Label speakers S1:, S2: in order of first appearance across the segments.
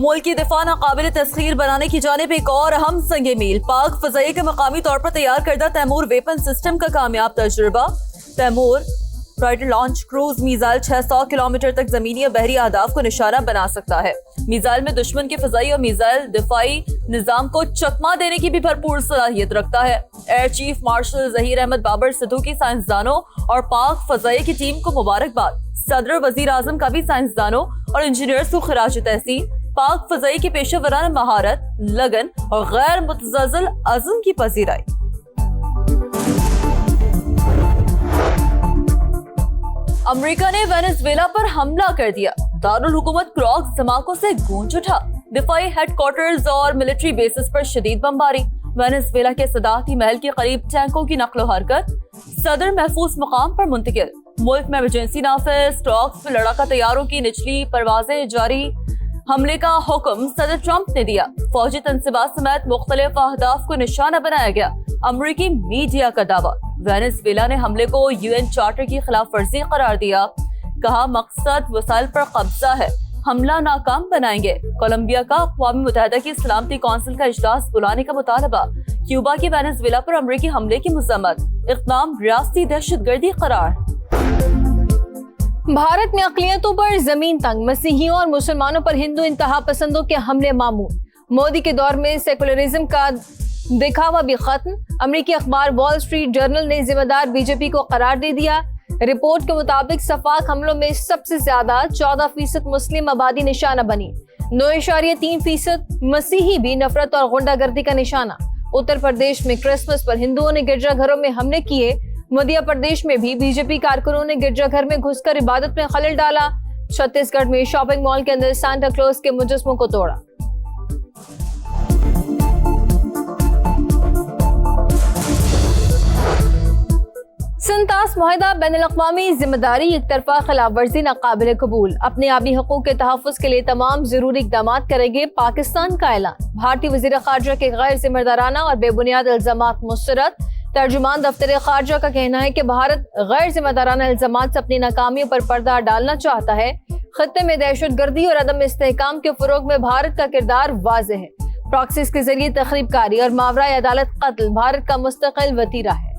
S1: ملک کی دفاع ناقابل تسخیر بنانے کی جانب ایک اور اہم سنگ میل، پاک فضائیہ کے مقامی طور پر تیار کردہ تیمور ویپن سسٹم کا کامیاب تجربہ۔ تیمور رائڈر لانچ کروز میزائل 600 کلومیٹر تک زمینی اور بحری اہداف کو نشانہ بنا سکتا ہے۔ میزائل میں دشمن کے فضائی اور میزائل دفاعی نظام کو چکما دینے کی بھی بھرپور صلاحیت رکھتا ہے۔ Air chief marshal Zaheer Ahmed Babar Sidhu کی سائنسدانوں اور پاک فضائیہ کی ٹیم کو مبارکباد۔ صدر اور وزیر اعظم کا بھی سائنسدانوں اور انجینئرز کو خراج تحسین۔ پاک فضائیہ کی پیشہ ورانہ مہارت، لگن اور غیر متزلزل عزم کی پذیرائی۔ امریکہ نے وینزویلا پر حملہ کر دیا، دارالحکومت کراکس دھماکوں سے گونج اٹھا۔ دفاعی ہیڈ کوارٹرز اور ملٹری بیسز پر شدید بمباری۔ وینزویلا کے صدارتی محل کے قریب ٹینکوں کی نقل و حرکت، صدر محفوظ مقام پر منتقل۔ ملک میں ایمرجنسی نافذ، کراکس میں لڑاکا طیاروں کی نچلی پروازیں جاری۔ حملے کا حکم صدر ٹرمپ نے دیا۔ فوجی تنصیبات سمیت مختلف اہداف کو نشانہ بنایا گیا۔ امریکی میڈیا کا دعویٰ، وینزویلا نے حملے کو UN چارٹر کی خلاف ورزی قرار دیا، کہا مقصد وسائل پر قبضہ ہے، حملہ ناکام بنائیں گے۔ کولمبیا کا اقوام متحدہ کی سلامتی کونسل کا اجلاس بلانے کا مطالبہ۔ کیوبا کی وینزویلا پر امریکی حملے کی مذمت، اقدام ریاستی دہشت گردی قرار۔
S2: بھارت میں اقلیتوں پر زمین تنگ، مسیحیوں اور مسلمانوں پر ہندو انتہا پسندوں کے حملے معمول۔ مودی کے دور میں سیکولرزم کا دکھاوا بھی ختم۔ امریکی اخبار وال اسٹریٹ جرنل نے ذمہ دار بی جے پی کو قرار دے دیا۔ رپورٹ کے مطابق سفاک حملوں میں سب سے زیادہ 14% مسلم آبادی نشانہ بنی، 9.3% مسیحی بھی نفرت اور غنڈہ گردی کا نشانہ۔ اتر پردیش میں کرسمس پر ہندوؤں نے گرجا گھروں میں حملے کیے۔ مدھیہ پردیش میں بھی بی جے پی کارکنوں نے گرجا گھر میں گھس کر عبادت میں خلل ڈالا۔ چھتیس گڑھ میں شاپنگ مال کے اندر سانتا کلوز کے مجسموں کو توڑا۔ سنتاس معاہدہ بین الاقوامی ذمہ داری ایک طرفہ خلاف ورزی ناقابل قبول، اپنے آبی حقوق کے تحفظ کے لیے تمام ضروری اقدامات کرے گے پاکستان کا اعلان۔ بھارتی وزیر خارجہ کے غیر ذمہ دارانہ اور بے بنیاد الزامات مسترد۔ ترجمان دفتر خارجہ کا کہنا ہے کہ بھارت غیر ذمہ دارانہ الزامات سے اپنی ناکامیوں پر پردہ ڈالنا چاہتا ہے۔ خطے میں دہشت گردی اور عدم استحکام کے فروغ میں بھارت کا کردار واضح ہے۔ پراکسیز کے ذریعے تخریب کاری اور ماورائے عدالت قتل بھارت کا مستقل وتیرہ ہے۔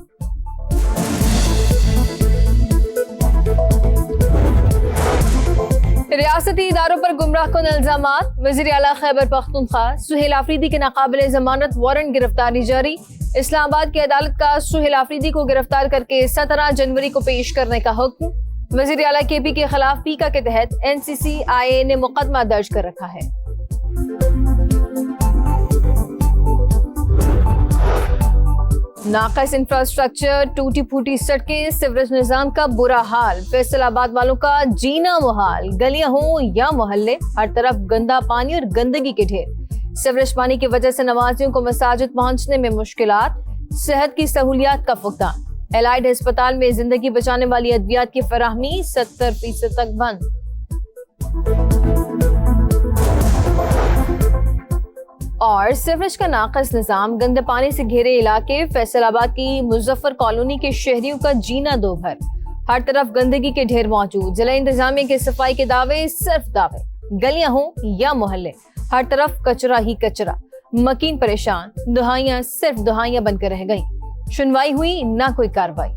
S2: ریاستی اداروں پر گمراہ کن الزامات، وزیر اعلیٰ خیبر پختونخوا سہیل آفریدی کے ناقابل ضمانت وارنٹ گرفتاری جاری۔ اسلام آباد کی عدالت کا سہیل آفریدی کو گرفتار کر کے 17 جنوری کو پیش کرنے کا حکم۔ وزیر اعلیٰ کے پی کے خلاف پیکا کے تحت NCCIA نے مقدمہ درج کر رکھا ہے۔ ناقص انفراسٹرکچر، ٹوٹی پھوٹی سڑکیں، سیوریج نظام کا برا حال، فیصل آباد والوں کا جینا محال، گلیاں ہوں یا محلے، ہر طرف گندا پانی اور گندگی کے ڈھیر۔ سیوریج پانی کی وجہ سے نمازیوں کو مساجد پہنچنے میں مشکلات، صحت کی سہولیات کا فقدان۔ الائڈ ہسپتال میں زندگی بچانے والی ادویات کی فراہمی 70% تک بند۔ اور سیوریج کا ناقص نظام، گندے پانی سے گھیرے علاقے، فیصل آباد کی مظفر کالونی کے شہریوں کا جینا دو بھر، ہر طرف گندگی کے ڈھیر موجود۔ ضلع انتظامیہ کے صفائی کے دعوے صرف دعوے، گلیاں ہوں یا محلے، ہر طرف کچرا ہی کچرا، مکین پریشان، دہائیاں صرف دہائیاں بن کر رہ گئیں، سنوائی ہوئی نہ کوئی کارروائی۔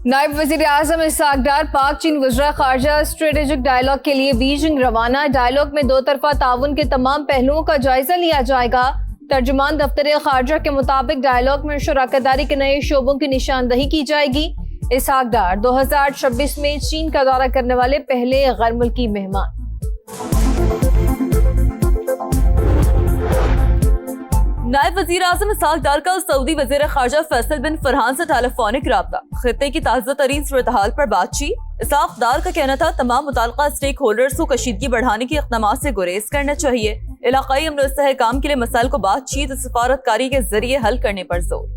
S2: نائب وزیر اعظم اسحاق ڈار پاک چین وزراء خارجہ اسٹریٹجک ڈائیلاگ کے لیے بیجنگ روانہ۔ ڈائیلاگ میں دو طرفہ تعاون کے تمام پہلوؤں کا جائزہ لیا جائے گا۔ ترجمان دفتر خارجہ کے مطابق ڈائیلاگ میں شراکت داری کے نئے شعبوں کی نشاندہی کی جائے گی۔ اسحاق ڈار 2026 میں چین کا دورہ کرنے والے پہلے غیر ملکی مہمان۔
S1: نائب وزیر اعظم اسحاق ڈار کا سعودی وزیر خارجہ فیصل بن فرحان سے ٹیلی فونک رابطہ، خطے کی تازہ ترین صورتحال پر بات چیت۔ اسحاق ڈار کا کہنا تھا تمام متعلقہ اسٹیک ہولڈرز کو کشیدگی بڑھانے کے اقدامات سے گریز کرنا چاہیے، علاقائی امن و استحکام کے لیے مسائل کو بات چیت اور سفارتکاری کے ذریعے حل کرنے پر زور۔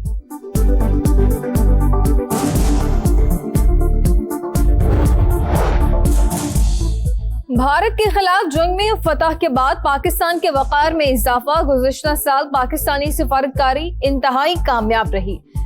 S2: بھارت کے خلاف جنگ میں فتح کے بعد پاکستان کے وقار میں اضافہ، گزشتہ سال پاکستانی سفارتکاری انتہائی کامیاب رہی۔